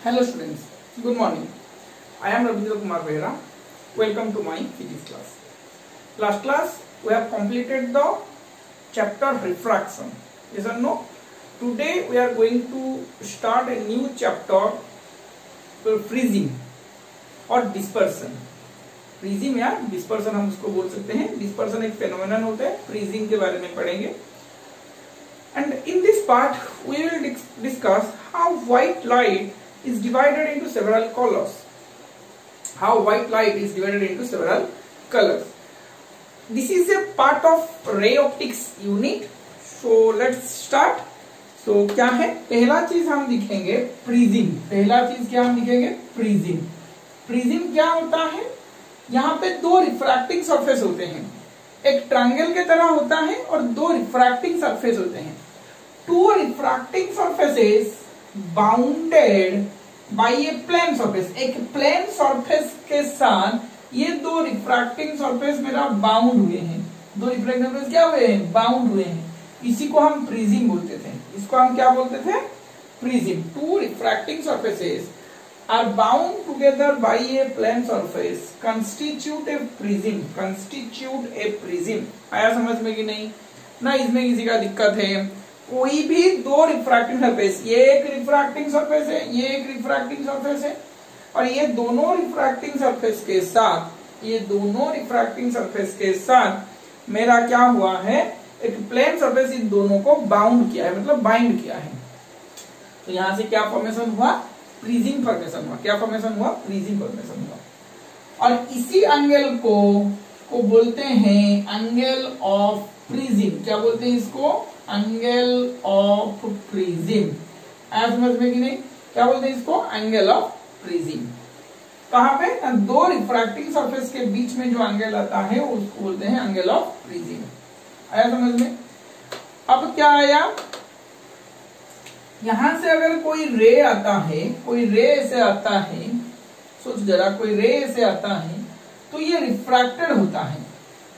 Hello students, good morning. I am Ravindra Kumar Behra. Welcome to my physics class. Last class we have completed the chapter refraction. Yes or no? Today we are going to start a new chapter called freezing और dispersion. Freezing या dispersion हम उसको बोल सकते हैं. Dispersion एक phenomenon होता है. फ्रीजिंग के बारे में पढ़ेंगे. And in this part we will discuss how white light is divided into several colors. How white light is divided into several colors. This is a part of ray optics unit. So let's start. So क्या है? पहला चीज हम दिखेंगे freezing. पहला चीज क्या हम दिखेंगे? फ्रीजिंग. फ्रीजिंग क्या होता है? यहाँ पे दो रिफ्रैक्टिंग सरफेस होते हैं. एक ट्रायंगल के तरह होता है और दो रिफ्रैक्टिंग सरफेस होते हैं. Two refracting surfaces bounded by a plane surface. एक प्लेन सरफेस के साथ ये दो रिफ्रैक्टिंग सरफेस मेरा बाउंड हुए हैं. दो रिफ्रैक्टिंग सरफेस क्या हुए हैं? बाउंड हुए हैं. इसी को हम फ्रीजिंग बोलते थे. इसको हम क्या बोलते थे? Freezing. Two refracting surfaces are bound together by a plane surface constitute a prism. Constitute a prism. आया समझ में कि नहीं? ना इसमें किसी का दिक्कत है? कोई भी दो रिफ्रैक्टिंग सरफेस, ये एक रिफ्रैक्टिंग सरफेस है, ये एक रिफ्रैक्टिंग सरफेस है, और ये दोनों रिफ्रैक्टिंग सरफेस के साथ, ये दोनों रिफ्रैक्टिंग सरफेस के साथ मेरा क्या हुआ है? एक प्लेन सरफेस इन दोनों को बाउंड किया है, मतलब बाइंड किया है. तो यहां से क्या फॉर्मेशन हुआ? फ्रीजिंग फॉर्मेशन हुआ. क्या फॉर्मेशन हुआ? फ्रीजिंग फॉर्मेशन हुआ. और इसी एंगल को बोलते हैं एंगल ऑफ फ्रीजिंग. क्या बोलते हैं इसको? Angle of freezing. आया समझ में कि नहीं? क्या बोलते हैं इसको? Angle of freezing. कहां पे? दो रिफ्रैक्टिंग सरफेस के बीच में जो एंगल आता है उसको बोलते हैं एंगल ऑफ फ्रीजिंग. आया समझ में? अब क्या आया? यहां से अगर कोई रे आता है, कोई रे ऐसे आता है, सोच जरा, कोई रे ऐसे आता है तो ये रिफ्रैक्टेड होता है.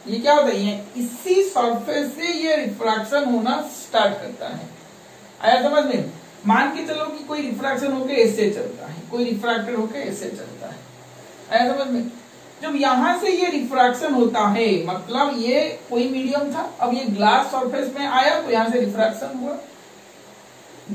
ये क्या होता है? ये इसी सरफेस से ये रिफ्रैक्शन होना स्टार्ट करता है. आया समझ में? मान के चलो कि कोई रिफ्रैक्शन होके ऐसे चलता है, कोई रिफ्रैक्टेड होके ऐसे चलता है. आया समझ में? जब यहां से ये रिफ्रैक्शन होता है, मतलब ये कोई मीडियम था, अब ये ग्लास सरफेस में आया तो यहां से रिफ्रैक्शन हुआ.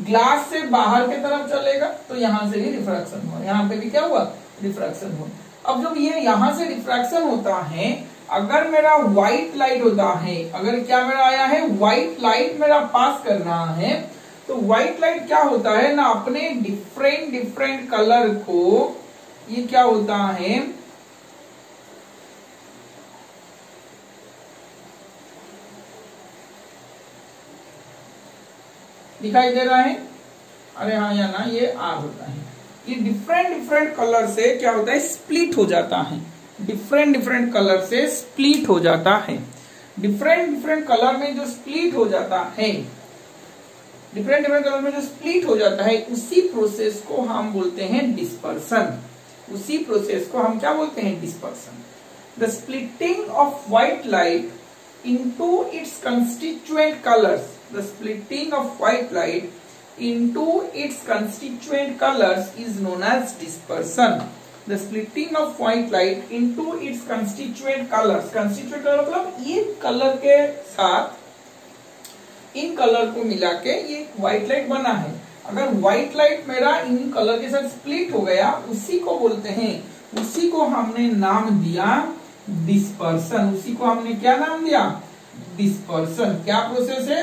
ग्लास से बाहर की तरफ चलेगा तो यहां से भी रिफ्रैक्शन हुआ. यहां पे भी क्या हुआ? रिफ्रैक्शन हुआ. अब जब ये यहां से रिफ्रैक्शन होता है, अगर मेरा व्हाइट लाइट होता है, अगर क्या मेरा आया है? व्हाइट लाइट मेरा पास कर रहा है, तो व्हाइट लाइट क्या होता है ना, अपने डिफरेंट कलर को, ये क्या होता है? दिखाई दे रहा है? अरे हाँ या ना, ये आर होता है. ये डिफरेंट कलर से क्या होता है? स्प्लिट हो जाता है. डिफरेंट कलर से स्प्लिट हो जाता है. डिफरेंट कलर में जो स्प्लिट हो जाता है, डिफरेंट कलर में जो स्प्लिट हो जाता है, उसी प्रोसेस को हम बोलते हैं डिस्पर्सन. उसी प्रोसेस को हम क्या बोलते हैं? Dispersion. The splitting of white light into its constituent colors. The splitting of white light into its constituent colors is known as dispersion. The splitting of white light into its constituent colors. Constituent color मतलब ये colour के साथ in colour को मिला के ये white light बना है. अगर व्हाइट लाइट मेरा इन कलर के साथ स्प्लिट हो गया, उसी को बोलते हैं, उसी को हमने नाम दिया डिस्पर्सन. उसी को हमने क्या नाम दिया? डिस्पर्सन. क्या प्रोसेस है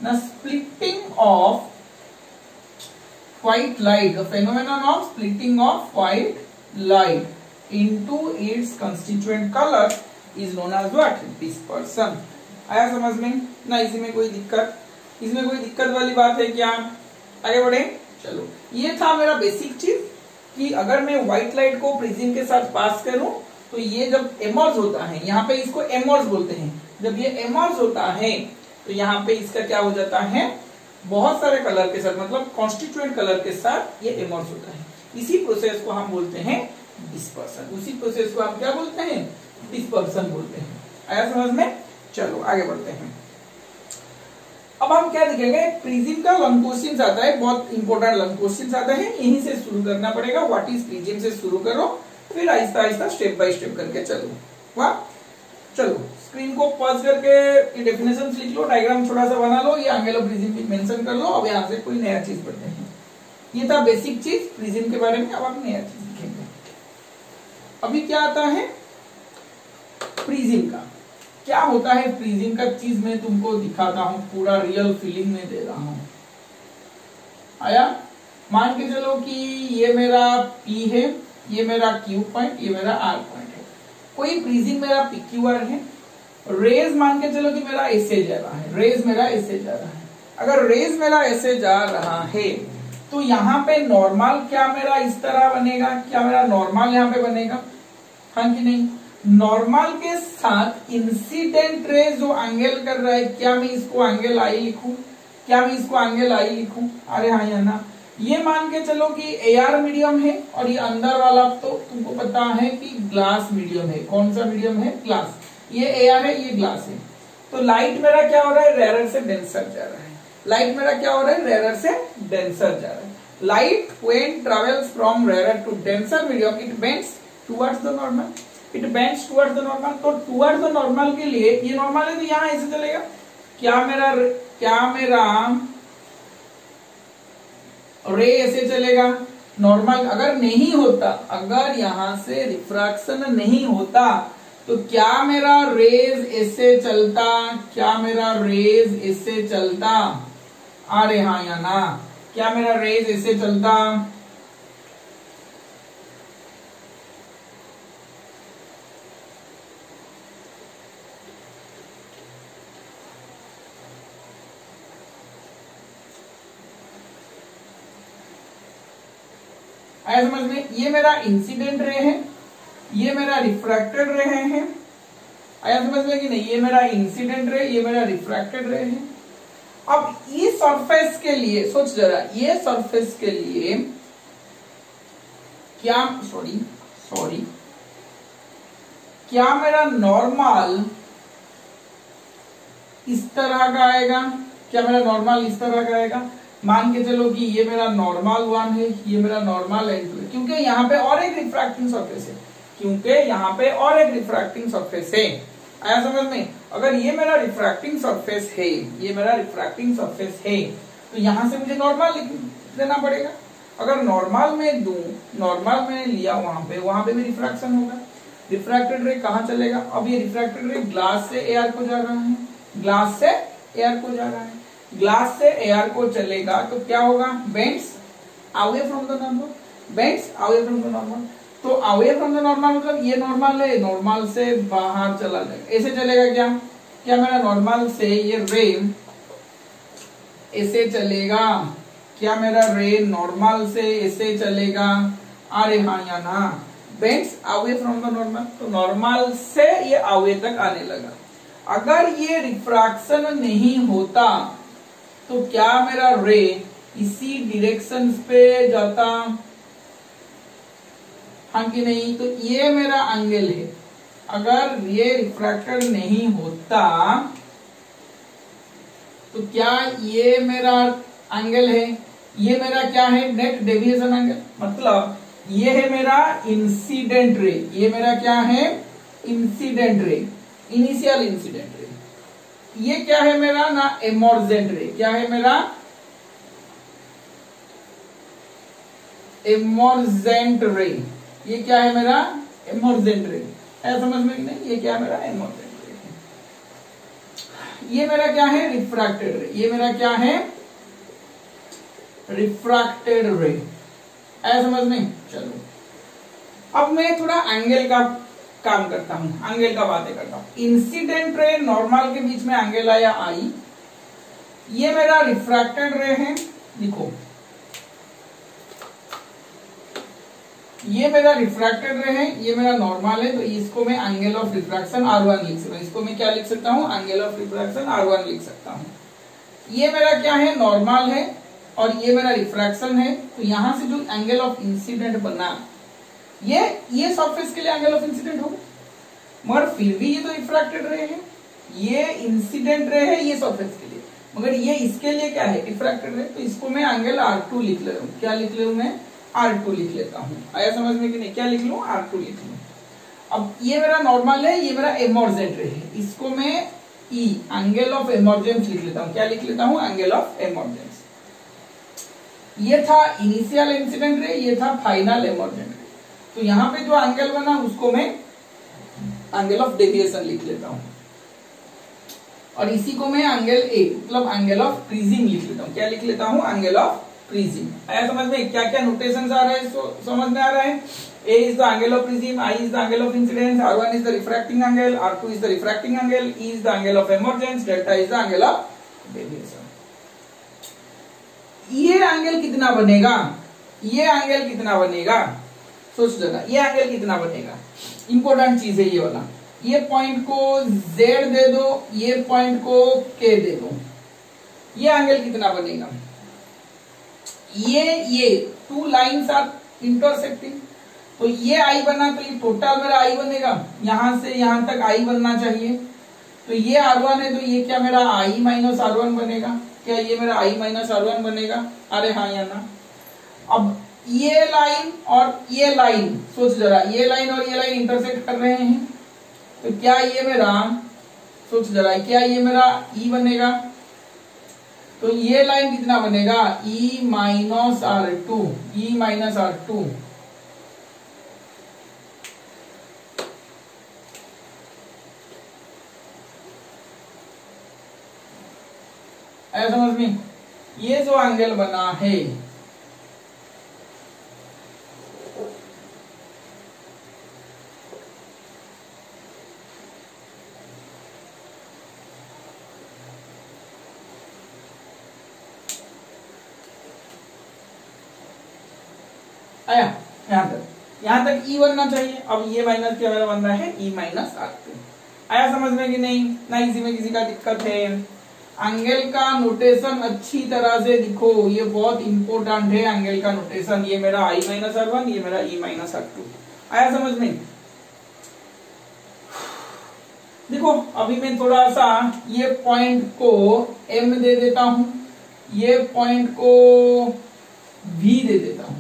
ना? Splitting of white light, the phenomenon of splitting of white light into its constituent colour is known as what? Dispersion. आया समझ में ना? इसमें कोई दिक्कत? इसमें कोई दिक्कत वाली बात है क्या? आगे बढ़े. चलो, ये था मेरा बेसिक चीज कि अगर मैं व्हाइट लाइट को प्रिज्म के साथ पास करूं तो ये जब एमर्ज होता है, यहाँ पे इसको एमर्ज बोलते हैं, जब ये एमर्ज होता है तो यहाँ पे इसका क्या हो जाता है? बहुत सारे कलर के साथ, मतलब कॉन्स्टिट्यूएंट कलर के साथ ये एमर्ज होता है. इसी प्रोसेस को हम बोलते हैं डिस्पर्सन. उसी प्रोसेस को हम क्या बोलते हैं? डिस्पर्सन बोलते हैं. आया समझ में? चलो आगे बढ़ते हैं. अब हम क्या देखेंगे, प्रिज्म का लॉन्ग क्वेश्चन आता है, बहुत इंपॉर्टेंट लॉन्ग क्वेश्चन आता है, यहीं से शुरू करना पड़ेगा। व्हाट इज प्रिज्म से शुरू करो, फिर Aahista Aahista step by step करके चलो। वाह, चलो स्क्रीन को पॉज करके डेफिनेशन लिख लो, डायग्राम थोड़ा सा बना लो, ये एंगल ऑफ प्रिज्म भी मेंशन कर लो। अब यहाँ से कोई नया चीज पढ़ते हैं। ये था बेसिक चीज प्रिज्म के बारे में। अब आप नया चीज लिखेंगे। अभी क्या आता है प्रिज्म का, क्या होता है प्रिज्म का चीज मैं तुमको दिखाता हूं, पूरा रियल फीलिंग में दे रहा हूं। आया? मान के चलो कि ये मेरा P है, ये मेरा Q पॉइंट, ये मेरा R पॉइंट है। कोई प्रिज्म मेरा PQR है। रेज मान के चलो कि मेरा ऐसे जा रहा है, रेज मेरा ऐसे जा रहा है। अगर रेज मेरा ऐसे जा रहा है तो यहाँ पे नॉर्मल क्या मेरा इस तरह बनेगा, क्या मेरा नॉर्मल यहाँ पे बनेगा, हाँ कि नहीं? नॉर्मल के साथ इंसिडेंट रे जो एंगल कर रहा है, क्या मैं इसको एंगल आई लिखूं, क्या मैं इसको एंगल आई लिखूं? अरे हाँ या ना? ये मान के चलो कि एआर मीडियम है और ये अंदर वाला तो तुमको पता है कि ग्लास मीडियम है। कौन सा मीडियम है? ग्लास। ये एआर है, ये ग्लास है। तो लाइट मेरा क्या हो रहा है? रेयर से डेंसर जा रहा है। लाइट मेरा क्या हो रहा है? रेयर से डेंसर जा रहा है। Light when travels from rare to denser medium it bends towards the normal, it bends towards the normal. तो टुवर्ड्स द नॉर्मल के लिए, ये नॉर्मल है तो यहाँ ऐसे चलेगा। क्या मेरा रे ऐसे चलेगा नॉर्मल? अगर नहीं होता, अगर यहां से रिफ्रैक्शन नहीं होता तो क्या मेरा रेज ऐसे चलता, क्या मेरा रेज ऐसे चलता? अरे हाँ या ना? क्या मेरा रेज ऐसे चलता? आया समझ में? ये मेरा इंसिडेंट रे है, ये मेरा रिफ्रैक्टेड रे है। आया समझ में कि नहीं? ये मेरा इंसिडेंट रे, ये मेरा रिफ्रैक्टेड रे है। अब इस सरफेस के लिए सोच जरा, ये सरफेस के लिए क्या, सॉरी क्या मेरा नॉर्मल इस तरह का आएगा? क्या मेरा नॉर्मल इस तरह का आएगा? मान के चलो कि ये मेरा नॉर्मल 1 है, ये मेरा नॉर्मल N2 है, क्योंकि यहाँ पे और एक रिफ्रैक्टिंग सरफेस है, क्योंकि यहाँ पे और एक रिफ्रैक्टिंग सरफेस है। आया समझ में? अगर ये मेरा रिफ्रैक्टिंग सरफेस है, ये मेरा रिफ्रैक्टिंग सरफेस है, तो यहां से मुझे नॉर्मल लिख देना पड़ेगा। अगर नॉर्मल में दूं, नॉर्मल में लिया वहां पे भी रिफ्रैक्शन होगा। रिफ्रैक्टेड रे कहां चलेगा? अब ये रिफ्रैक्टेड रे ग्लास से एआर को जा रहा है, ग्लास से एआर को जा रहा है। ग्लास से एआर को चलेगा तो क्या होगा? Bends away from the normal, bends away from the normal. तो अवे फ्रॉम द नॉर्मल मतलब ये नॉर्मल है, नॉर्मल से बाहर चला जाएगा। ऐसे चलेगा क्या? क्या मेरा नॉर्मल से ये रे ऐसे चलेगा? क्या मेरा रे नॉर्मल से ऐसे चलेगा? अरे हाँ या ना? Bends away from the normal, तो नॉर्मल से ये अवे तक आने लगा। अगर ये रिफ्रैक्शन नहीं होता तो क्या मेरा रे इसी डायरेक्शन पे जाता, हाँ कि नहीं? तो ये मेरा एंगल है। अगर ये रिफ्रैक्टेड नहीं होता तो क्या ये मेरा एंगल है? ये मेरा क्या है? Net deviation angle. मतलब ये है मेरा इंसिडेंट रे, ये मेरा क्या है? Incident ray, initial incident ray. ये क्या है मेरा? ना एमर्जेंट रे। क्या है मेरा? एमर्जेंट रे। ये क्या है मेरा? एमर्जेंट रे। ऐसा समझ में नहीं? ये क्या है मेरा? एमर्जेंट रे। ये मेरा क्या है? Refracted ray. ये मेरा क्या है? रिफ्रैक्टेड रे। ऐसा समझ में? चलो अब मैं थोड़ा एंगल का काम करता हूं, एंगल का बातें करता हूं। इंसिडेंट रे नॉर्मल के बीच में एंगल आया आई। ये मेरा रिफ्रैक्टेड रे है, लिखो ये मेरा रिफ्रैक्टेड रे है, ये मेरा नॉर्मल है, तो इसको मैं एंगल ऑफ रिफ्रैक्शन R1 लिख सकता हूं। इसको मैं क्या लिख सकता हूं? एंगल ऑफ रिफ्रैक्शन R1 लिख सकता हूं। ये मेरा क्या है? नॉर्मल है और ये मेरा रिफ्रैक्शन है। तो यहां से जो एंगल ऑफ इंसिडेंट बना, ये सरफेस के लिए एंगल ऑफ इंसिडेंट होगा, मगर फिर भी ये तो रिफ्रैक्टेड रे है, ये इंसिडेंट रे है ये सरफेस के लिए। मगर ये इसके लिए क्या है, डिफ्रैक्टेड रे, तो इसको मैं एंगल R2 लिख ले रहा हूँ। क्या लिख ले रहा हूँ मैं, R2 लिख लेता हूँ। आया समझ में कि नहीं, क्या लिख लूँ, R2 लिख लूँ। अब ये मेरा नॉर्मल है, ये मेरा एमर्जेंट रे है, इसको मैं E एंगल ऑफ एमर्जेंस लिख लेता हूँ। क्या लिख लेता हूँ, एंगल ऑफ एमर्जेंस। ये था इनिशियल इंसिडेंट रे, ये था फाइनल एमर्जेंट रे। तो यहाँ पे जो एंगल बना उसको मैं एंगल ऑफ डेविएशन लिख लेता हूँ, और इसी को मैं एंगल ए मतलब एंगल ऑफ प्रिज्म लिख लेता हूँ। क्या लिख लेता हूँ, एंगल ऑफ प्रिज्म। आया समझ में, क्या क्या नोटेशंस आ रहे हैं, समझ में आ रहा है। A is the angle of prism, I is the angle of incidence, R1 is the refracting angle, R2 is the refracting angle, E is the angle of emergence, delta is the angle of deviation. ये angle कितना बनेगा, ये angle कितना बनेगा, सोच जरा, ये angle कितना बनेगा, इंपॉर्टेंट चीज है ये वाला। ये पॉइंट को Z दे दो, ये पॉइंट को K दे दो, ये एंगल कितना बनेगा, ये टू लाइंस आर इंटरसेक्टिंग, तो ये आई बना, तो ये टोटल मेरा आई बनेगा, यहां से यहां तक आई बनना चाहिए। तो ये R1 है, तो ये क्या मेरा I माइनस R1 बनेगा, क्या ये मेरा I माइनस R1 बनेगा, अरे हाँ या ना। अब ये लाइन और ये लाइन, सोच जरा, ये लाइन और ये लाइन इंटरसेक्ट कर रहे हैं, तो क्या ये मेरा, सोच जरा, क्या ये मेरा E बनेगा, तो ये लाइन कितना बनेगा, E minus R2, E minus R2। आया समझ में, ये जो एंगल बना है, आया यहां तक E बनना चाहिए। अब ये माइनस क्या मेरा बन रहा है, E माइनस R2। आया समझ में कि नहीं, ना इसी में किसी का दिक्कत है। एंगल का नोटेशन अच्छी तरह से दिखो, ये बहुत इंपॉर्टेंट है एंगल का नोटेशन। ये मेरा I माइनस R1, ये मेरा E माइनस R2। आया समझ में, देखो अभी मैं थोड़ा सा ये पॉइंट को M दे देता हूं, ये पॉइंट को V दे देता हूं,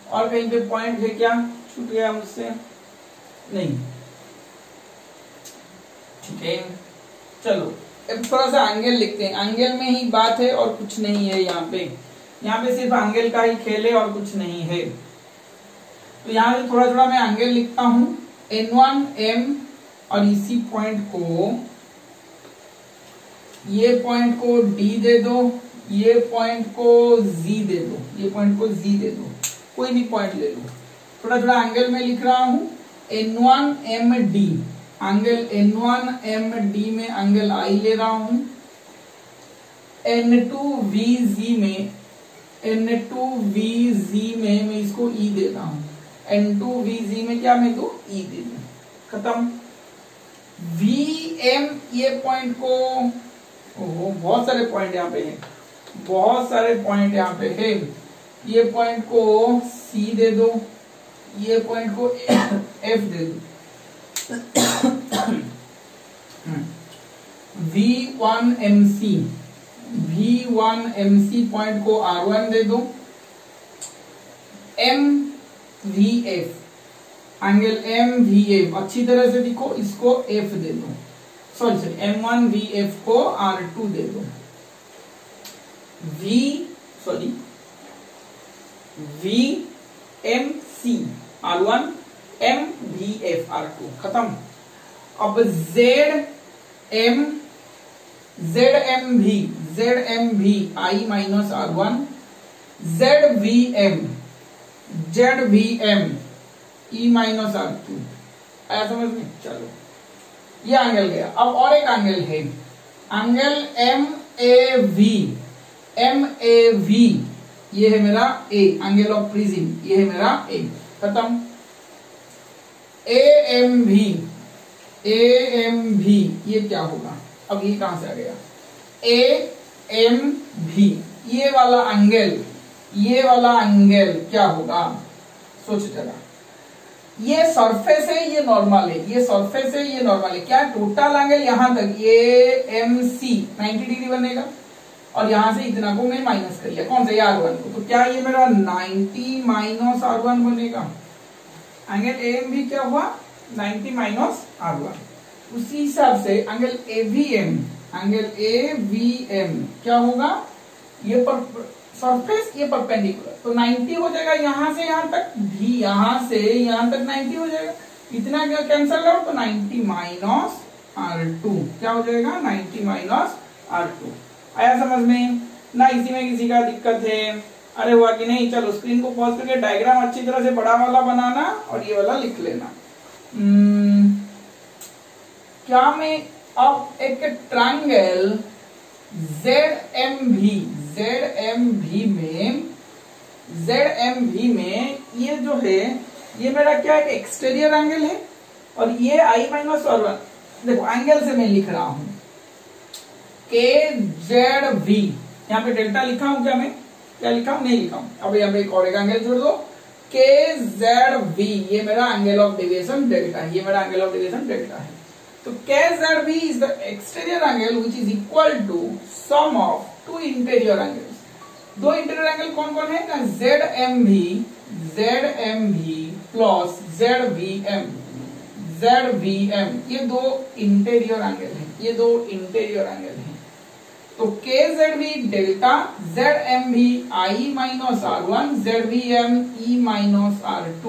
और कहीं पे पॉइंट है क्या, छूट गया मुझसे, नहीं, ठीक है। चलो अब थोड़ा सा एंगल लिखते हैं, एंगल में ही बात है और कुछ नहीं है। यहाँ पे सिर्फ एंगल का ही खेल है और कुछ नहीं है। तो यहाँ से थोड़ा थोड़ा मैं एंगल लिखता हूं, N1 M, और इसी पॉइंट को, ये पॉइंट को D दे दो, ये पॉइंट को Z दे दो, ये पॉइंट को Z दे दो, कोई भी पॉइंट ले लो। थोड़ा थोड़ा एंगल में लिख रहा हूं, N1 M D, angle N1 M D में एंगल I ले रहा हूं, N2 VZ में, N2 VZ में मैं इसको E दे रहा हूं, N2 VZ में क्या मैं दो, E दे दूं, खत्म। VM, ये पॉइंट को, ओहो बहुत सारे पॉइंट यहाँ पे हैं, बहुत सारे पॉइंट यहाँ पे है, ये पॉइंट को C दे दो, ये पॉइंट को F दे दो, V1MC, V1MC पॉइंट को R1 दे दो, MVF, एंगल MVF अच्छी तरह से दिखो, इसको F दे दो, सॉरी M1VF को R2 दे दो, VMC R1, MVF R2, खत्म। अब ZMV I minus R1, ZVM E minus R2। आया समझ में, चलो ये एंगल गया। अब और एक एंगल है, एंगल MAV, ये है मेरा A, एंगल ऑफ प्रिज्म, ये है मेरा A, खत्म। AMV, ये क्या होगा, अब ये कहां से आ गया, AMV, ये वाला एंगल क्या होगा, सोच जरा। ये सरफेस है, ये नॉर्मल है, ये सरफेस है, ये नॉर्मल है, क्या टोटल एंगल यहां तक, ये MC 90 डिग्री बनेगा, और यहां से इतना को मैं माइनस कर लिया, कौन सा ये R1 को, तो क्या ये मेरा 90 माइनस R1 बनेगा। एंगल AMB क्या हुआ 90 माइनस R1। उसी हिसाब से एंगल AVM क्या होगा, ये सरफेस ये परपेंडिकुलर, तो 90 हो जाएगा यहां से यहां तक, भी यहां से यहां तक 90 हो जाएगा, इतना क्या कैंसल आउट, तो 90 माइनस R2 क्या हो जाएगा 90 माइनस R2। आया समझ में ना, इसी में किसी का दिक्कत है, अरे हुआ कि नहीं। चलो स्क्रीन को पॉज करके डायग्राम अच्छी तरह से बड़ा वाला बनाना और ये वाला लिख लेना। क्या मैं अब एक ट्रायंगल ZMV में ये जो है ये मेरा क्या एक एक्सटीरियर एंगल है और ये I माइनस R1, देखो एंगल से मैं लिख रहा हूं KZV, यहाँ पे डेल्टा लिखा हूं क्या, मैं क्या लिखा हूं, नहीं लिखा हूं। अब यहाँ पे एक और एंगल जोड़ दो KZV, ये मेरा एंगल ऑफ डेविएशन डेल्टा है, ये मेरा एंगल ऑफ डेविएशन डेल्टा है। तो KZV is the exterior angle which is equal to sum of two interior angles। दो इंटीरियर एंगल कौन कौन है ना, ZMV प्लस ZVM, ये दो इंटीरियर एंगल है, ये दो इंटीरियर एंगल है। तो KZV delta, ZMV I minus R1, ZVM E minus R2।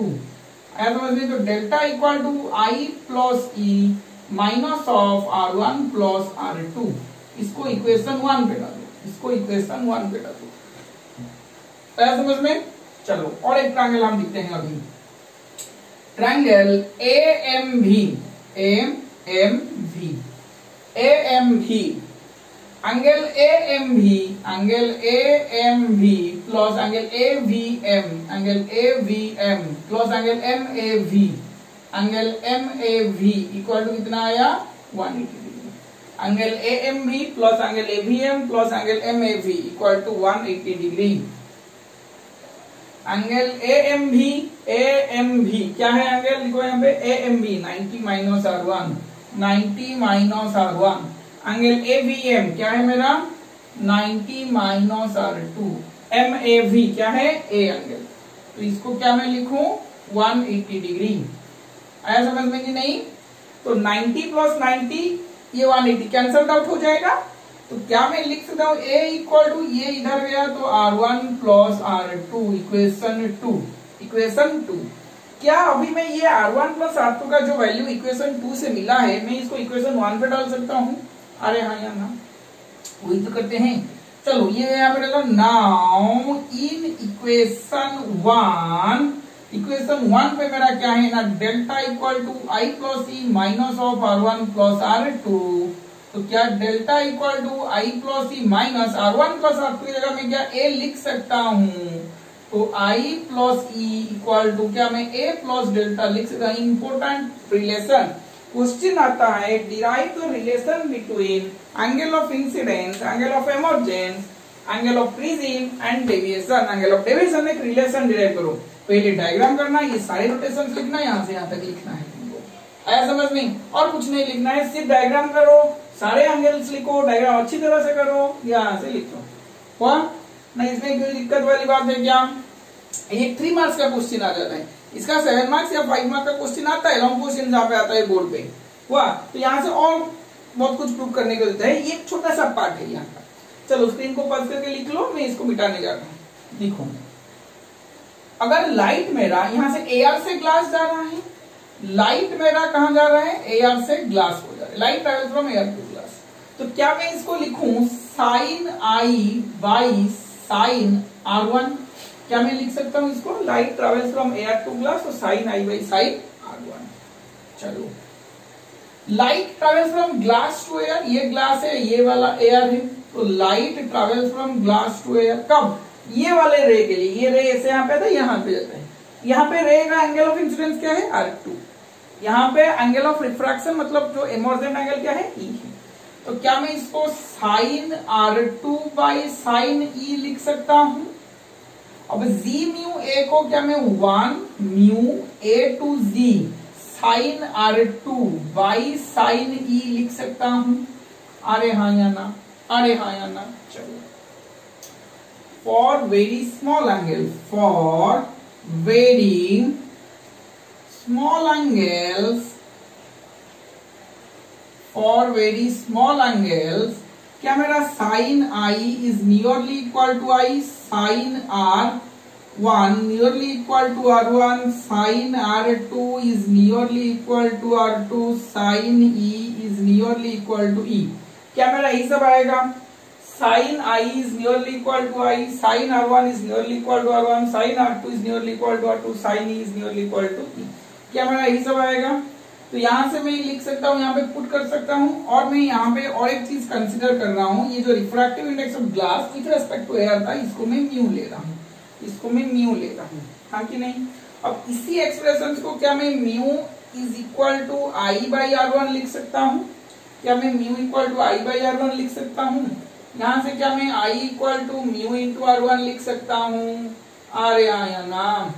आया समझ में, तो delta equal to I plus E minus of R1 plus R2। इसको इक्वेशन 1 पे डालो, इसको इक्वेशन 1 पे डालो। आया समझ में। चलो और एक ट्रायंगल हम लिखते हैं अभी, triangle AMV angle AMV plus angle AVM plus angle MAV equal to कितना आया 180 degree. Angle AMV plus angle AVM plus angle MAV equal to 180 degree. Angle AMV क्या है, एंगल लिखो यहाँ पे AMV 90 minus R1, 90 minus R1। Angle AVM क्या है मेरा 90 माइनस R2। MAV क्या है A एंगल, तो इसको क्या मैं लिखूं 180 डिग्री। आया समझ में कि नहीं। तो 90 प्लस 90 ये 180 कैंसल आउट हो जाएगा, तो क्या मैं लिख सकता हूँ A इक्वल टू, ये इधर गया तो R1 प्लस R2 इक्वेशन 2। क्या अभी मैं ये R1 प्लस R2 का जो वैल्यू इक्वेशन 2 से मिला है मैं इसको इक्वेशन 1 पे डाल सकता हूँ। अरे हाँ यार ना, वही तो करते हैं। चलो ये यहाँ पे डालो, नाउ इन इक्वेशन 1 पे मेरा क्या है ना, delta equal to I plus E minus of R1 plus R2। तो क्या delta equal to I plus E minus R1 plus R2 की जगह मैं क्या A लिख सकता हूँ, तो I plus E equal to क्या मैं A प्लस डेल्टा लिख सकता हूँ। इंपोर्टेंट रिलेशन क्वेश्चन आता है, derive the relation between angle of incidence, angle of emergence, angle of freezing and deviation. Angle of deviation में एक रिलेशन डिराइव करो, पहले डायग्राम करना, ये सारे रोटेशन लिखना, यहाँ से यहाँ तक लिखना है तुमको। आया समझ में, और कुछ नहीं लिखना है, सिर्फ डायग्राम करो, सारे एंगल्स लिखो, डायग्राम अच्छी तरह से करो, यहाँ से लिखो। हुआ ना, इसमें कोई दिक्कत वाली बात है क्या। ये 3 मार्क्स का क्वेश्चन आ जाता है, इसका 7 मार्क्स या 5 मार्क्स का क्वेश्चन आता है, लॉन्ग क्वेश्चन जहाँ पे आता है बोर्ड पे। हुआ, तो यहाँ से और बहुत कुछ प्रूव करने को देता है, ये छोटा सा पार्ट है यहाँ का। चलो स्क्रीन को पॉज करके लिख लो, मैं इसको मिटाने जा रहा हूँ। देखो, अगर लाइट मेरा यहाँ से AR से ग्लास जा रहा है, लाइट मेरा कहाँ जा रहा है, AR से ग्लास को जा रहा है, light travel from AR to glass. तो क्या मैं इसको लिखूं sign I by sine R1, क्या मैं लिख सकता हूं इसको, light travels from AR to glass, तो sine I by sine R1। चलो, light travels from glass to air, ये ग्लास है, ये वाला एयर है, तो light travels from glass to air कब, ये वाले रे के लिए, ये रे ऐसे यहाँ पे आता है, यहाँ पे जाता है, यहाँ पे रे का एंगल ऑफ इंसिडेंस क्या है R2, यहाँ पे एंगल ऑफ रिफ्रैक्शन मतलब जो इमर्जेंट एंगल क्या है E है। तो क्या मैं इसको sign R2 by sine E लिख सकता हूं। अब जी म्यू ए को क्या मैं 1 mu A to Z sine R2 by sine E लिख सकता हूं। अरे हाँ या ना, अरे हाँ या ना। चलो for very small angles, for very small angles, for very small angles, क्या मेरा sin I is nearly equal to I, sin R1 nearly equal to R1, sin R2 is nearly equal to R2, sin E is nearly equal to E. क्या मेरा यही सब आएगा? sin I is nearly equal to I, sin R1 is nearly equal to R1, sin R2 is nearly equal to R2, sin E is nearly equal to E. क्या मेरा यही सब आएगा? तो यहाँ से मैं लिख सकता हूँ, यहाँ पे पुट कर सकता हूँ। और मैं यहाँ पे और एक चीज कंसिडर कर रहा हूँ, ये जो refractive index of glass with respect to air था, इसको मैं म्यू ले रहा हूँ, इसको मैं म्यू ले रहा हूँ, हाँ कि नहीं? अब इसी एक्सप्रेशन को क्या मैं mu is equal to I by R1 लिख सकता हूँ? क्या मैं mu equal to I by R1 लिख सकता हूँ? यहाँ से क्या मैं I equal to mu into R1 लिख सकता हूँ? अरे आया ना,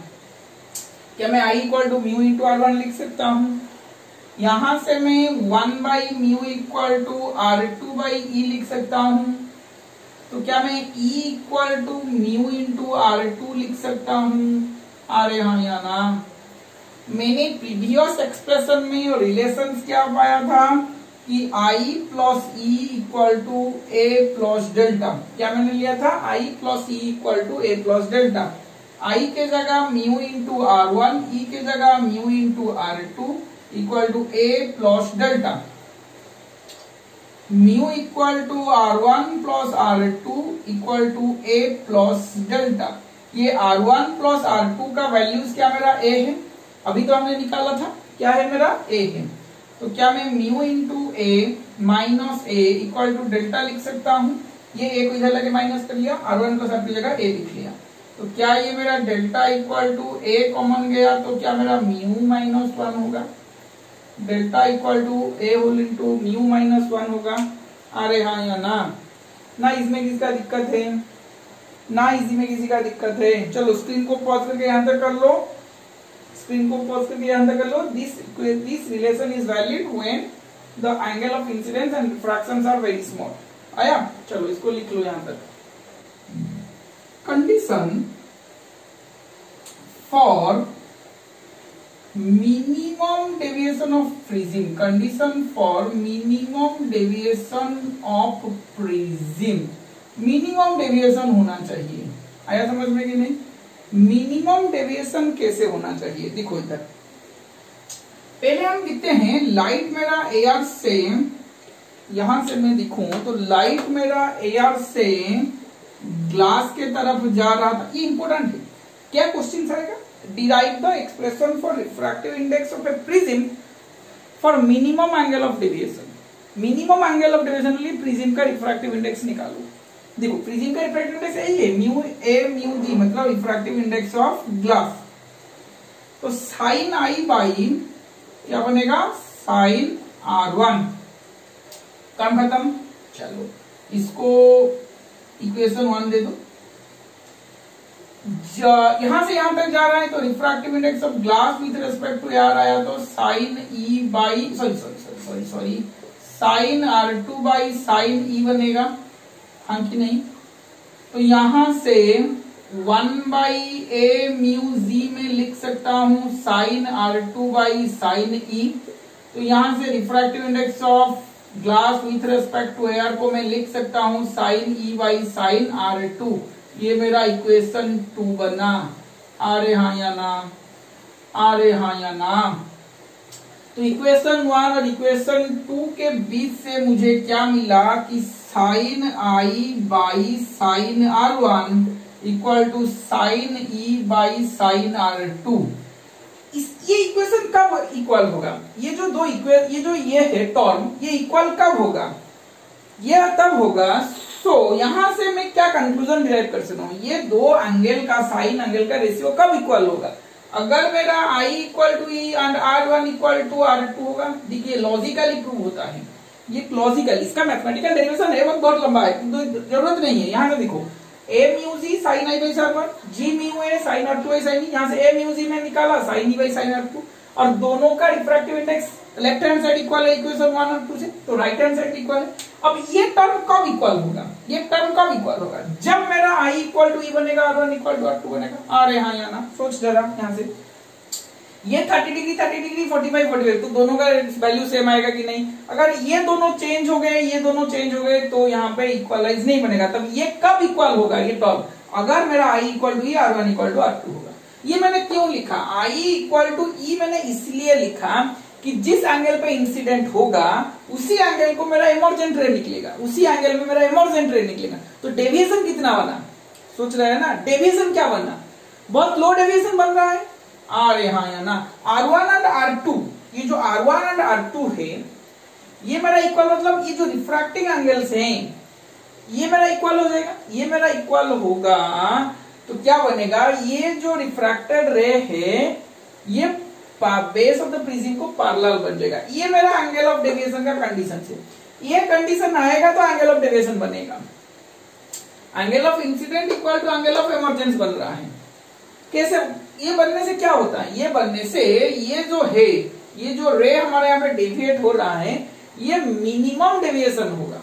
क्या मैं I equal to mu into R1 लिख सकता हूँ? यहाँ से मैं 1 by mu equal to R2 by E लिख सकता हूँ। तो क्या मैं E equal to mu into R2 लिख सकता हूँ? अरे हाँ या ना, मैंने प्रीवियस एक्सप्रेशन में रिलेशंस क्या पाया था कि I plus E equal to A plus delta. क्या मैंने लिया था? I plus E equal to A plus delta. I के जगह म्यू इंटू R1, E के जगह mu into R2 equal to A plus delta. Mu equal to R1 plus R2 equal to A plus delta. ये R1 plus R2 का values क्या मेरा A है? अभी तो हमने निकाला था, क्या है मेरा? A है। तो क्या मैं mu into A minus A equal to delta लिख सकता हूँ? ये A को इधर लगे माइनस कर लिया, R1 प्लस R2 की जगह A लिख लिया। तो क्या ये मेरा delta equal to A common गया, तो क्या मेरा म्यू माइनस 1 होगा? Delta equal to A whole into mu minus 1 होगा। अरे हाँ या ना? ना इसमें किसका दिक्कत है? ना इसी में किसी का दिक्कत है? चलो स्क्रीन को पॉज करके यहाँ तक कर लो, स्क्रीन को पॉज करके यहाँ तक कर लो। This relation is valid when the angle of incidence and refractions are very small. आया? चलो इसको लिख लो यहाँ तक। Condition for minimum deviation of prism, condition for minimum deviation of prism, minimum deviation होना चाहिए। आया समझ में कि नहीं? minimum deviation कैसे होना चाहिए? देखो इधर पहले हम लिखते हैं, लाइट मेरा एआर से, यहां से मैं दिखूं तो लाइट मेरा एआर से ग्लास के तरफ जा रहा था। ये इंपॉर्टेंट है, क्या क्वेश्चन आएगा? Derive the expression for refractive index of a prism for minimum angle of deviation. Minimum angle of deviation के लिए प्रिज्म का रिफ्रैक्टिव इंडेक्स निकालो। देखो प्रिज्म का रिफ्रैक्टिव इंडेक्स यही है, म्यू ए म्यू जी, मतलब रिफ्रैक्टिव इंडेक्स ऑफ ग्लास। तो साइन आई बाई क्या बनेगा? Sign R1। काम खत्म। चलो इसको इक्वेशन 1 दे दो। यहां से यहां तक जा रहा है तो refractive index of glass with respect to air आया, तो sine E by sorry sine R2 by sine e बनेगा, हाँ कि नहीं? तो यहां से 1 बाई ए म्यू जी में लिख सकता हूं साइन R2 बाई साइन ई। तो यहां से refractive index of glass with respect to air को मैं लिख सकता हूं sign E by sine R2। ये मेरा इक्वेशन 2 बना। अरे हाँ या ना? अरे हाँ या ना? तो इक्वेशन 1 और इक्वेशन 2 के बीच से मुझे क्या मिला कि sine I by sine R1 equal to sine E by sine R2। ये इक्वेशन कब इक्वल होगा? ये जो दो ये है टर्म, ये इक्वल कब होगा? ये तब होगा। तो यहां से मैं क्या कंक्लूजन डिराइव कर सकता हूं? ये दो एंगल का साइन एंगल का रेशियो कब इक्वल होगा? अगर मेरा I equal to E and R1 equal to R2 होगा। देखिए लॉजिकली प्रूव होता है, ये लॉजिकल, इसका मैथमेटिकल डेरिवेशन है, वो बहुत लंबा है, तो जरूरत नहीं है। यहाँ से देखो a mu g sine I by sine R1, g mu a sine R2 by sine e. यहाँ से ए म्यू जी में निकाला sign E by sine R2, और दोनों का refractive index left hand side equal है इक्वेशन 1 और 2 से, तो राइट हैंड साइड इक्वल है। अब ये टर्म कब इक्वल होगा, ये टर्म कब इक्वल होगा, जब मेरा i इक्वल टू ई बनेगा, r1 इक्वल टू r2 बनेगा। और यहाँ यहाँ ना सोच जरा यहाँ से, ये 30 डिग्री 45 45, तो दोनों का वैल्यू सेम आएगा कि नहीं। अगर ये दोनों चेंज हो गए, ये दोनों चेंज हो गए, तो यहाँ पे इक्वलाइज नहीं बनेगा। तब ये कब इक्वल होगा ये टर्म, अगर मेरा i equal to E, r1 equal to r2 होगा। ये मैंने क्यों लिखा, i इक्वल टू ई मैंने इसलिए लिखा कि जिस एंगल पे इंसिडेंट होगा उसी एंगल को मेरा इमर्जेंट रे निकलेगा, उसी एंगल में मेरा इमर्जेंट रे निकलेगा। तो डेविएशन कितना बना, सोच रहे हैं ना, डेविएशन क्या बना, बहुत लो डेविएशन बन रहा है। और यहाँ ना R1 एंड R2, ये जो R1 एंड R2 है ये मेरा इक्वल, मतलब ये जो रिफ्रैक्टिंग एंगल्स हैं ये मेरा इक्वल हो जाएगा, ये मेरा इक्वल होगा। तो क्या बनेगा, ये जो रिफ्रैक्टेड रे है ये बेस ऑफ द प्रिज्म को पैरेलल बन जाएगा। ये मेरा एंगल ऑफ डेविएशन का कंडीशन है। ये कंडीशन आएगा तो एंगल ऑफ डेविएशन बनेगा। Angle of incident equal to angle of emergence बन रहा है। कैसे, ये बनने से क्या होता है, ये बनने से ये जो है, ये जो रे हमारे यहाँ पे डेविएट हो रहा है ये मिनिमम डेविएशन होगा,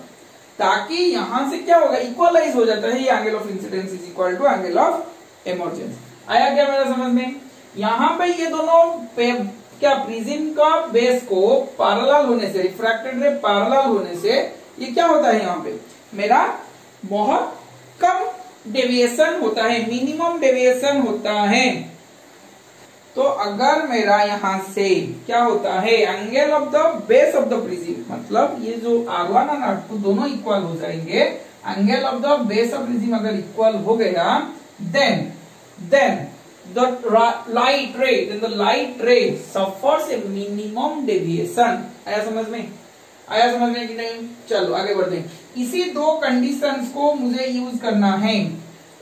ताकि यहां से क्या होगा, इक्वलाइज हो जाता है। ये angle of incidence is equal to angle of emergence. आया क्या मेरा समझ में। यहाँ पे ये दोनों क्या प्रिज्म का बेस को पैरेलल होने से, रिफ्रैक्टेड रे पैरेलल होने से ये क्या होता है, यहाँ पे मेरा बहुत कम डेविएशन होता है, मिनिमम डेविएशन होता है। तो अगर मेरा यहां से क्या होता है, angle of the base of the prism, मतलब ये जो R1 और R2 दोनों इक्वल हो जाएंगे, angle of the base of prism अगर इक्वल हो गया, then the light ray suffers a minimum deviation। आया समझ में, आया समझ में कि नहीं। चलो आगे बढ़ते हैं। इसी दो कंडीशंस को मुझे यूज करना है।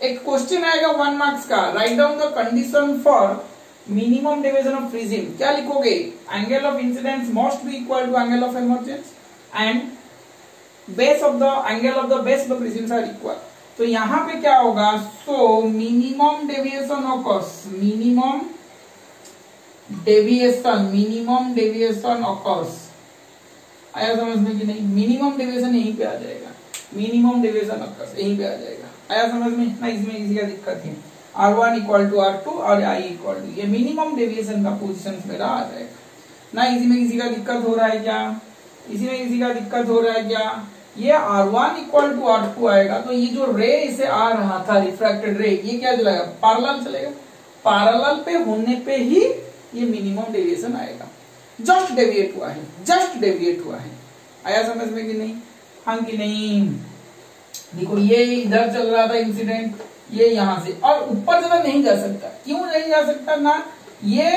एक क्वेश्चन आएगा 1 मार्क्स का, write down the condition for minimum deviation of prism. क्या लिखोगे, angle of incidence must be equal to angle of emergence and base of the angle of the base of the prism are equal. तो यहां पे क्या होगा, so minimum deviation occurs, minimum deviation occurs. आया समझ में कि नहीं, मिनिमम डेविएशन यहीं पे आ जाएगा, मिनिमम डेविएशन ऑकर्स यहीं पे आ जाएगा। आया समझ में ना, इसमें किसी का दिक्कत है। R1 इक्वल टू R2 और I इक्वल टू, ये मिनिमम डेविएशन का पोजीशन मेरा आ जाएगा ना। इसी में किसी का दिक्कत हो रहा है क्या, इसी में किसी का दिक्कत हो रहा है क्या। ये R1 इक्वल टू R2 आएगा, तो ये जो रे इसे आ रहा था रिफ्रैक्टेड रे, ये क्या चलेगा, पैरेलल चलेगा। पैरेलल पे होने पे ही ये मिनिमम डेविएशन आएगा। जस्ट डेविएट हुआ है, जस्ट डेविएट हुआ है। आया समझ में कि नहीं, हाँ कि नहीं। देखो ये इधर चल रहा था इंसिडेंट, ये यहां से, और ऊपर ज्यादा नहीं जा सकता। क्यों नहीं जा सकता ना, ये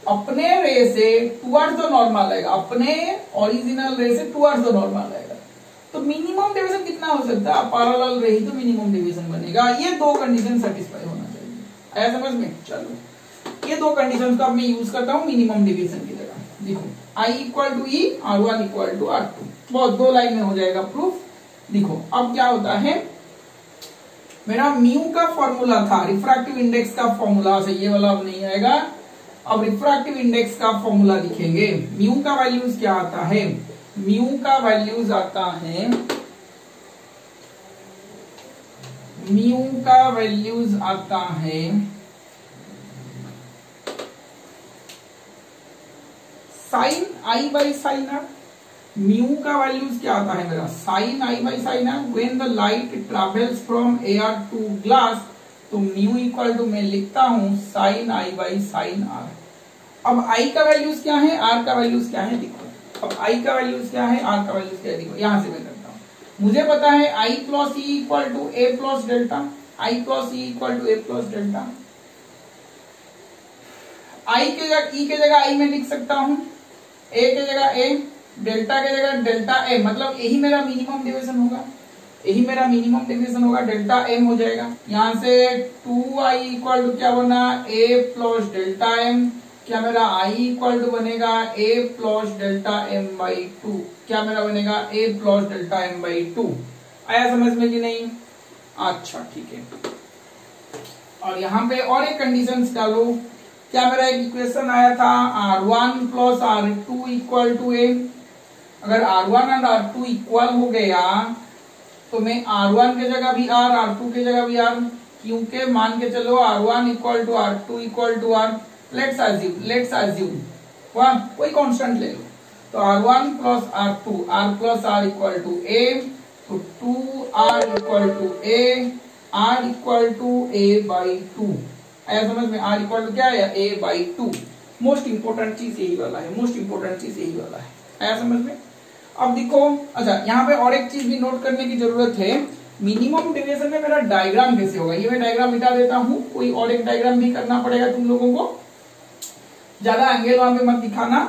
अपने रे से टुवर्ड्स द नॉर्मल आएगा, अपने ओरिजिनल रे से टुवर्ड्स द नॉर्मल आएगा। तो मिनिमम डेविएशन कितना हो सकता है, पैरेलल रे ही तो मिनिमम डेविएशन बनेगा। ये दो कंडीशन सेटिस्फाई होना चाहिए। आया समझ में। चलो ये दो कंडीशन का मैं यूज करता हूँ मिनिमम डेविएशन की जगह। देखो I equal to E, R1 equal to R2, बहुत दो लाइन में हो जाएगा प्रूफ। देखो अब क्या होता है, मेरा म्यू का फॉर्मूला था, रिफ्रैक्टिव इंडेक्स का फॉर्मूला से, ये वाला अब नहीं आएगा। अब रिफ्रैक्टिव इंडेक्स का फॉर्मूला लिखेंगे। म्यू का वैल्यूज क्या आता है, म्यू का वैल्यूज आता है, म्यू का वैल्यूज आता है sine I by sine R. Mu का वैल्यूज क्या आता है मेरा, sine I by sine R. When the light travels from air to glass, तो म्यू इक्वल टू मैं लिखता हूं sine I by sine R. अब आई का वैल्यूज क्या है, आर का वैल्यूज क्या है, देखो। अब आई का वैल्यूज क्या है, आर का वैल्यूज क्या है, देखो यहां से मैं करता हूं। मुझे पता है i plus e equal to a plus delta, i plus e equal to a plus delta. I के जगह ई के जगह आई में लिख सकता हूं, ए के जगह ए, डेल्टा के जगह डेल्टा ए, मतलब यही मेरा मिनिमम डेविएशन होगा, यही मेरा मिनिमम डेविएशन होगा, डेल्टा एम हो जाएगा। यहां से 2i इक्वल टू क्या बना, a प्लस डेल्टा एम। क्या मेरा i इक्वल टू बनेगा a plus delta M by 2। क्या मेरा बनेगा a plus delta M by 2। आया समझ में कि नहीं, अच्छा ठीक है। और यहाँ पे और एक कंडीशन डालो। क्या मेरा एक इक्वेशन आया था R1 plus R2 equal to a। अगर R1 और R2 इक्वल हो गया तो मैं R1 के जगह भी R, R2 के जगह भी R, क्योंकि मान के चलो R1 equal to R2 equal to R, let's assume कोई कांस्टेंट ले लो, तो R1 plus R2, R plus R equal to A, तो 2R equal to A, R equal to A by 2। आया समझ में? R इक्वल टू क्या है? A by 2। मोस्ट इंपोर्टेंट चीज यही वाला है, मोस्ट इंपोर्टेंट चीज यही वाला है। आया समझ में? अब देखो, अच्छा यहाँ पे और एक चीज भी नोट करने की जरूरत है, मिनिमम डेविएशन में मेरा डायग्राम कैसे होगा। ये मैं डायग्राम मिटा देता हूँ, कोई और एक डायग्राम भी करना पड़ेगा तुम लोगों को। ज्यादा एंगल वहां पे मत दिखाना,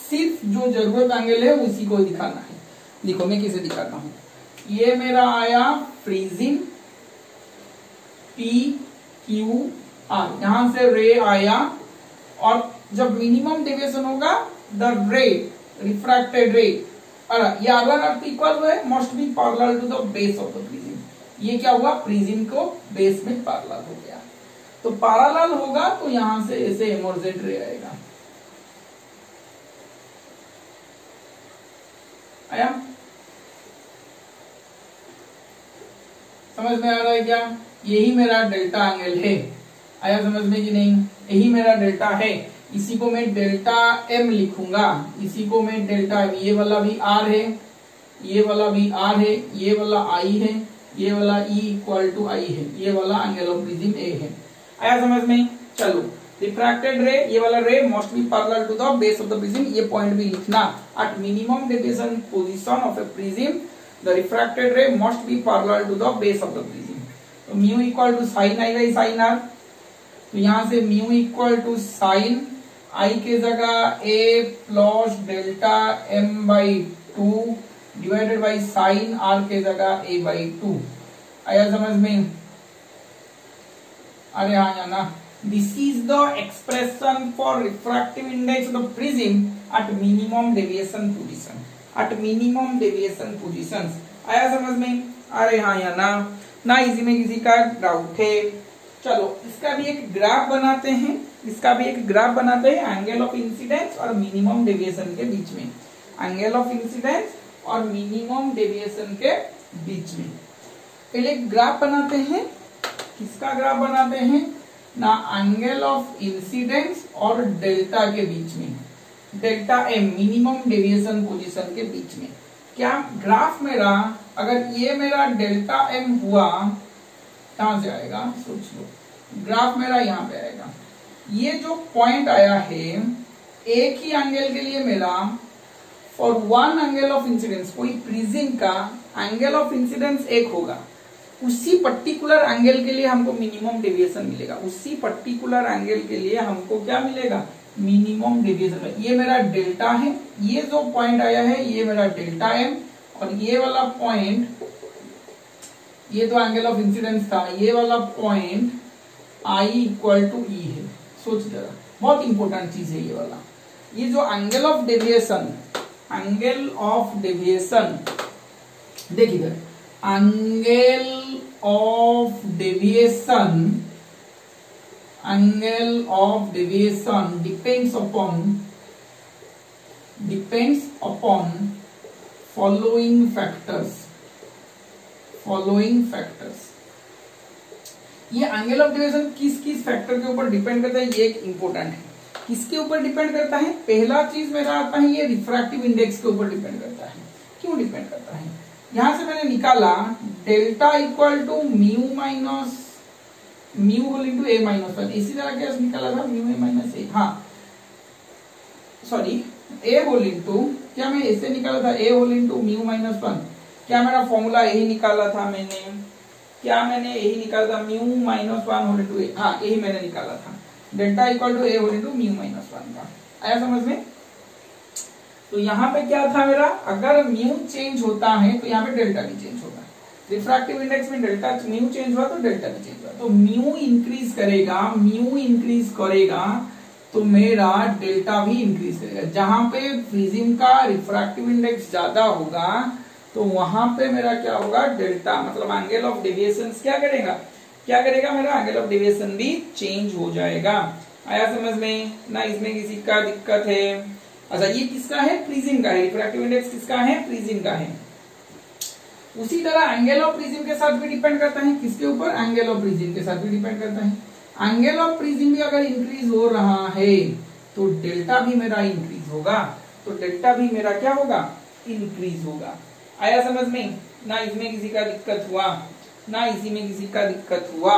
सिर्फ जो जरूरत एंगल है उसी को दिखाना है। देखो मैं किसे दिखाता हूँ, ये मेरा आया प्रिज्म PQR, यहां से रे आया, और जब मिनिमम डेविएशन होगा द रे रिफ्रैक्टेड रे, ये R1 R2 इक्वल हुए, must be parallel to the base of the prism. ये क्या हुआ? प्रिज्म को बेस में पैरेलल हो गया, तो पैरेलल होगा तो यहां से ऐसे इमर्जेंट रे आएगा। आया समझ में? आ रहा है क्या? यही मेरा डेल्टा एंगल है। आया समझ में कि नहीं? यही मेरा डेल्टा है, इसी को मैं डेल्टा M लिखूंगा, इसी को मैं डेल्टा M, ये वाला भी R है, ये वाला भी R है, ये वाला I है, ये वाला E इक्वल टू I है, ये वाला एंगल ऑफ प्रिज्म A है। आया समझ में? चलो, रिफ्रैक्टेड रे, ये वाला ray must be parallel to the base of the prism, ये पॉइंट भी लिखना। At minimum deviation position of a prism the refracted ray must be parallel to the base of the prism. तो mu equal to sine I by sine R, तो यहां से mu equal to sine I के जगह A plus delta M by 2 divided by sine R के जगह A by 2। आया समझ में? अरे हाँ या ना? This is the expression for refractive index of the prism eight minimum deviation position, eight minimum deviation positions. आया समझ में? अरे हाँ या ना? ना इसी में किसी का डाउट है? चलो इसका भी एक ग्राफ बनाते हैं, इसका भी एक ग्राफ बनाते हैं, एंगल ऑफ इंसिडेंस और मिनिमम डेविएशन के बीच में, एंगल ऑफ इंसिडेंस और मिनिमम डेविएशन के बीच में पहले ग्राफ बनाते हैं। किसका ग्राफ बनाते हैं? ना एंगल ऑफ इंसिडेंस और डेल्टा के बीच में, delta M minimum deviation position के बीच में। क्या ग्राफ मेरा, अगर ये मेरा डेल्टा M हुआ, कहां से आएगा सोच लो, ग्राफ मेरा यहाँ पे आएगा। ये जो पॉइंट आया है, एक ही एंगल के लिए मेरा for one angle of incidence, कोई प्रिज्म का एंगल ऑफ इंसिडेंस एक होगा, उसी पर्टिकुलर एंगल के लिए हमको मिनिमम डेविएशन मिलेगा, उसी पर्टिकुलर एंगल के लिए हमको क्या मिलेगा? Minimum deviation. ये मेरा डेल्टा है, ये जो पॉइंट आया है ये मेरा डेल्टा M, और ये वाला पॉइंट, ये तो एंगल ऑफ इंसिडेंस था, ये वाला point I equal to E है। सोच जरा, बहुत इंपॉर्टेंट चीज है ये वाला। ये जो angle of deviation, angle of deviation, देख इधर, angle of deviation, angle of deviation depends upon following factors, following factors. ये एंगल ऑफ डेविएशन किस किस फैक्टर के ऊपर डिपेंड करता है, ये एक इंपॉर्टेंट है। किसके ऊपर डिपेंड करता है? पहला चीज मेरा आता है, ये रिफ्रैक्टिव इंडेक्स के ऊपर डिपेंड करता है। क्यों डिपेंड करता है? यहां से मैंने निकाला delta equal to mu minus mu whole into A minus 1, इसी तरह कैसे निकाला था? म्यू ए माइनस ए, हाँ सॉरी, ए होल इंटू, क्या मैं ऐसे निकाला था? ए होल इंटू म्यू माइनस 1। क्या मेरा फॉर्मूला यही निकाला था मैंने? क्या मैंने यही निकाला था? Mu minus 1 whole into A, हाँ यही मैंने निकाला था, delta equal to A whole into mu minus 1 का। आया समझ में? तो यहाँ पे क्या था मेरा? अगर म्यू चेंज होता है तो यहाँ पे डेल्टा भी चेंज होगा। रिफ्रैक्टिव इंडेक्स में डेल्टा म्यू चेंज हुआ तो डेल्टा भी चेंज हुआ, तो म्यू इंक्रीज करेगा, म्यू इंक्रीज करेगा तो मेरा डेल्टा भी इंक्रीज करेगा। जहां पे प्रिज्म का रिफ्रैक्टिव इंडेक्स ज्यादा होगा तो वहां पे मेरा क्या होगा? डेल्टा, मतलब एंगल ऑफ डेविएशन क्या करेगा? क्या करेगा? मेरा एंगल ऑफ डेविएशन भी चेंज हो जाएगा। आया समझ में? ना इसमें किसी का दिक्कत है? अच्छा ये किसका है, प्रिज्म का है, रिफ्रैक्टिव इंडेक्स किसका है, प्रिज्म का है। उसी तरह एंगल ऑफ प्रिज्म के साथ भी डिपेंड करता है, किसके ऊपर, एंगल ऑफ प्रिज्म के साथ भी डिपेंड करता है। एंगल ऑफ प्रिज्म भी अगर इंक्रीज हो रहा है तो डेल्टा भी मेरा इंक्रीज होगा, तो डेल्टा भी मेरा क्या होगा, इंक्रीज होगा। आया समझ में, ना इसमें किसी का दिक्कत हुआ ना इसी में किसी का दिक्कत हुआ।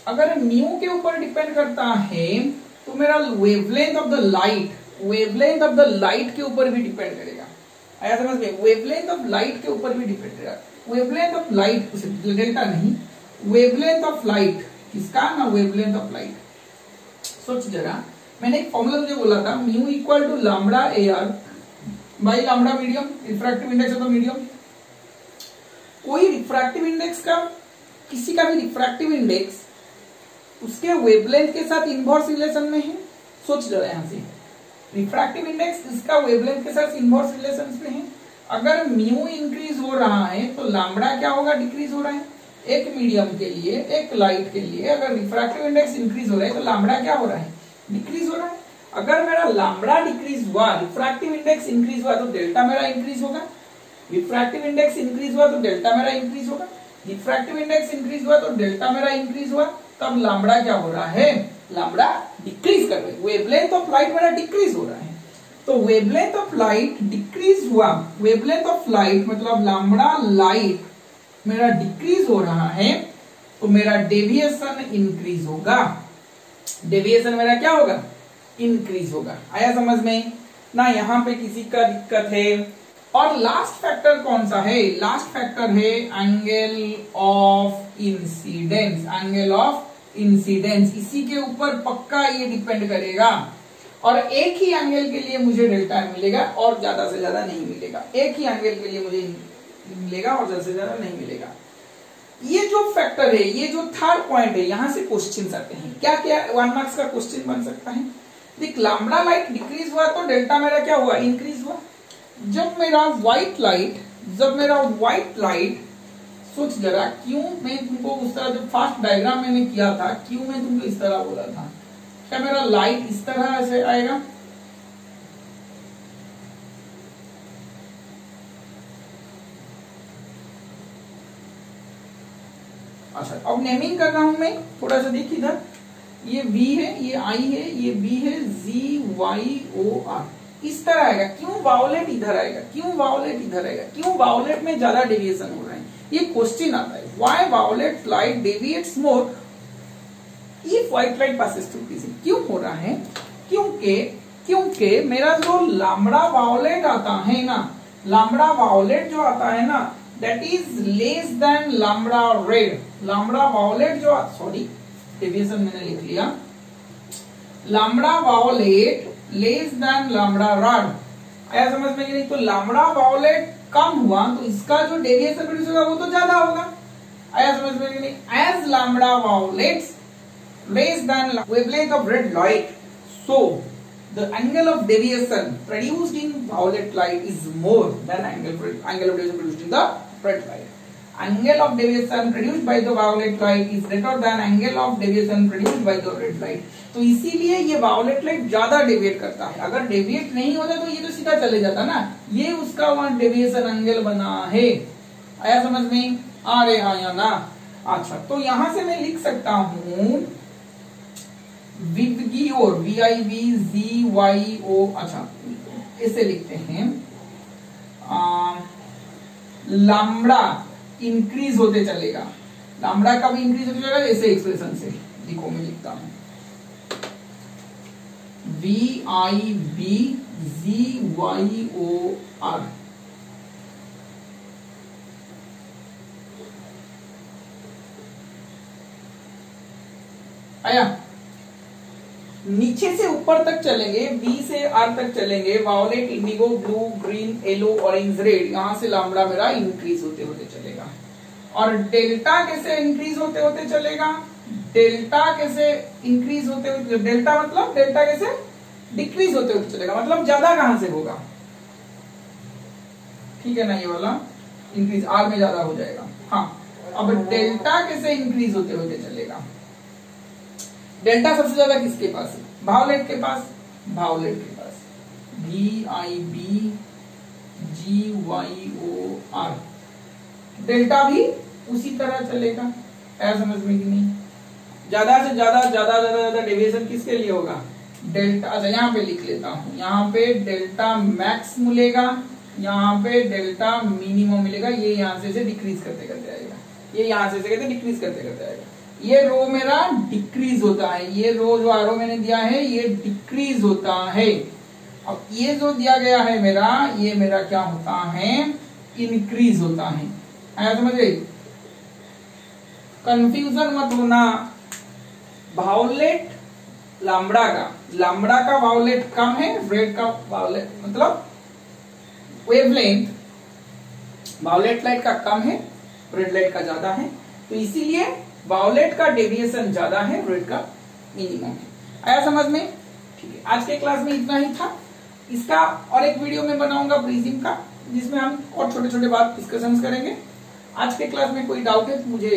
अगर न्यू के ऊपर डिपेंड करता है तो मेरा wavelength of the light, wavelength of the light के ऊपर भी डिपेंड करेगा। आया समझ में, वेवलेंथ ऑफ लाइट के ऊपर भी डिपेंड करेगा। वेवलेंथ ऑफ लाइट, डेल्टा नहीं, वेवलेंथ ऑफ लाइट किसका, ना वेवलेंथ ऑफ लाइट। सोच जरा, मैंने एक फॉर्मूला तुझे बोला था, mu equal to lambda air by lambda medium, refractive index of the medium. कोई रिफ्रैक्टिव इंडेक्स का, किसी का भी रिफ्रैक्टिव इंडेक्स उसके वेवलेंथ के साथ इनवर्स रिलेशन में है। सोच जरा यहां से, रिफ्रैक्टिव इंडेक्स इसका वेवलेंथ के साथ इनवर्स रिलेशन में है। अगर म्यू इंक्रीज हो रहा है तो लैम्बडा क्या होगा, डिक्रीज हो रहा है। एक मीडियम के लिए, एक लाइट के लिए अगर रिफ्रैक्टिव इंडेक्स इंक्रीज हो रहा है तो लैम्बडा क्या हो रहा है, डिक्रीज हो रहा है। अगर मेरा लैम्बडा डिक्रीज हुआ, रिफ्रैक्टिव इंडेक्स इंक्रीज हुआ तो डेल्टा मेरा इंक्रीज होगा। रिफ्रैक्टिव इंडेक्स इंक्रीज हुआ तो डेल्टा मेरा इंक्रीज होगा। रिफ्रैक्टिव इंडेक्स इंक्रीज हुआ तो डेल्टा मेरा इंक्रीज हुआ, तब लैम्बडा क्या हो रहा है, लैम्बडा डिक्रीज कर रही है। वेवलेंथ ऑफ लाइट मेरा डिक्रीज हो रहा है, तो वेवलेंथ ऑफ लाइट डिक्रीज हुआ, वेवलेंथ ऑफ लाइट मतलब लैम्बडा लाइट मेरा डिक्रीज हो रहा है, तो मेरा डेविएशन इंक्रीज होगा। डेविएशन मेरा क्या होगा, इंक्रीज होगा। आया समझ में ना, यहां पे किसी का दिक्कत है। और लास्ट फैक्टर कौन सा है, लास्ट फैक्टर है angle of incidence, angle of incidence. इसी के ऊपर पक्का ये डिपेंड करेगा। और एक ही एंगल के लिए मुझे डेल्टा मिलेगा और ज्यादा से ज्यादा नहीं मिलेगा। एक ही एंगल के लिए मुझे मिलेगा और ज्यादा से ज्यादा नहीं मिलेगा। ये जो फैक्टर है, ये जो थर्ड पॉइंट है, यहां से क्वेश्चन आते हैं। क्या क्या 1 मार्क्स का क्वेश्चन बन सकता है। देख, लैम्बडा लाइट डिक्रीज हुआ तो डेल्टा मेरा क्या हुआ, इंक्रीज हुआ। जब मेरा व्हाइट लाइट, सोच जरा, क्यों मैं तुमको उस तरह जो फास्ट डायग्राम मैंने किया था, क्यों मैं तुमको इस तरह बोला था। क्या मेरा लाइट इस तरह से आएगा, अच्छा अब नेमिंग कर रहा हूं मैं, थोड़ा सा देख इधर, ये V है, ये I है, ये B है, ZYOR इस तरह आएगा। क्यों वायोलेट इधर आएगा, क्यों वायोलेट इधर आएगा, क्यों वायोलेट में ज्यादा डेविएशन हो रहा है, ये क्वेश्चन आता है। Why violet light deviates more if white light passes through prism. क्यों हो रहा है, क्योंकि मेरा जो लैम्बडा वायोलेट आता है ना, लैम्बडा वायोलेट जो आता है ना, that is less than lambda red. Lambda violet जो, सॉरी डेविएशन मैंने लिख लिया, lambda violet less than lambda red. आया समझ में कि नहीं। तो लैम्बडा वायोलेट कम हुआ तो इसका जो डेविएशन प्रोड्यूस होगा वो तो ज्यादा होगा। आया समझ में कि नहीं। As lambda violets less than wavelength of red light, so the angle of deviation produced in violet light is more than angle of deviation produced in the red light. Angle of deviation produced by the violet light is greater than angle of deviation produced by the red light. तो इसीलिए ये violet light ज्यादा deviate करता है। अगर deviate नहीं होता तो ये तो सीधा चले जाता ना। ये उसका वहां डेविएशन एंगल बना है। आया समझ में, आ रहे हाँ या ना। अच्छा, तो यहां से मैं लिख सकता हूं विवगियोर, VIVZYO, अच्छा इसे लिखते हैं, लैम्बडा इंक्रीज होते चलेगा। लैम्बडा का भी इंक्रीज होते चलेगा, ऐसे एक्सप्रेशन से देखो मैं लिखता हूं VIVZYOR। आया, नीचे से ऊपर तक चलेंगे, B से R तक चलेंगे, violet, Indigo, blue, green, yellow, orange, red, यहां से लैम्बडा मेरा इंक्रीज होते होते चलेगा। और डेल्टा कैसे इंक्रीज होते होते चलेगा, डेल्टा कैसे इंक्रीज होते हुए, डेल्टा मतलब डेल्टा कैसे डिक्रीज होते होते चलेगा, मतलब ज्यादा कहां से होगा, ठीक है ना। ये वाला इंक्रीज R में ज्यादा हो जाएगा। हाँ, अब डेल्टा कैसे इंक्रीज होते होते चलेगा। डेल्टा सबसे ज्यादा किसके पास है, वायोलेट के पास, वायोलेट के पास। VIBGYOR, डेल्टा भी उसी तरह चलेगा। ऐसा समझ में कि नहीं? ज्यादा से ज्यादा डेविएशन किसके लिए होगा? डेल्टा। अच्छा यहाँ पे लिख लेता हूं, यहाँ पे डेल्टा मैक्स मिलेगा, यहाँ पे डेल्टा मिनिमम मिलेगा। ये यहाँ से डिक्रीज करते करते आएगा, ये यहाँ से कहते डिक्रीज करते करते आएगा। ये रो मेरा डिक्रीज होता है, ये रो जो आरो मैंने दिया है ये डिक्रीज होता है। अब ये जो दिया गया है मेरा, ये मेरा क्या होता है? इंक्रीज होता है। आया समझ गए? कंफ्यूजन मत होना। वाउलेट लाम्बडा का वाउलेट कम है, रेड का वाउलेट मतलब वेवलेंथ वाउलेट लाइट का कम है, रेड लाइट का ज्यादा है, तो इसीलिए वाउलेट का डेविएशन ज्यादा है, रेड का मिनिमम है। आया समझ में? ठीक है, आज के क्लास में इतना ही था। इसका और एक वीडियो में बनाऊंगा प्रिज्म का, जिसमें हम और छोटे छोटे बात डिस्कशन करेंगे। आज के क्लास में कोई डाउट है तो मुझे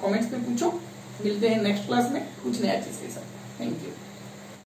कमेंट्स पे पूछो। मिलते हैं नेक्स्ट क्लास में कुछ नया चीज के साथ। Thank you.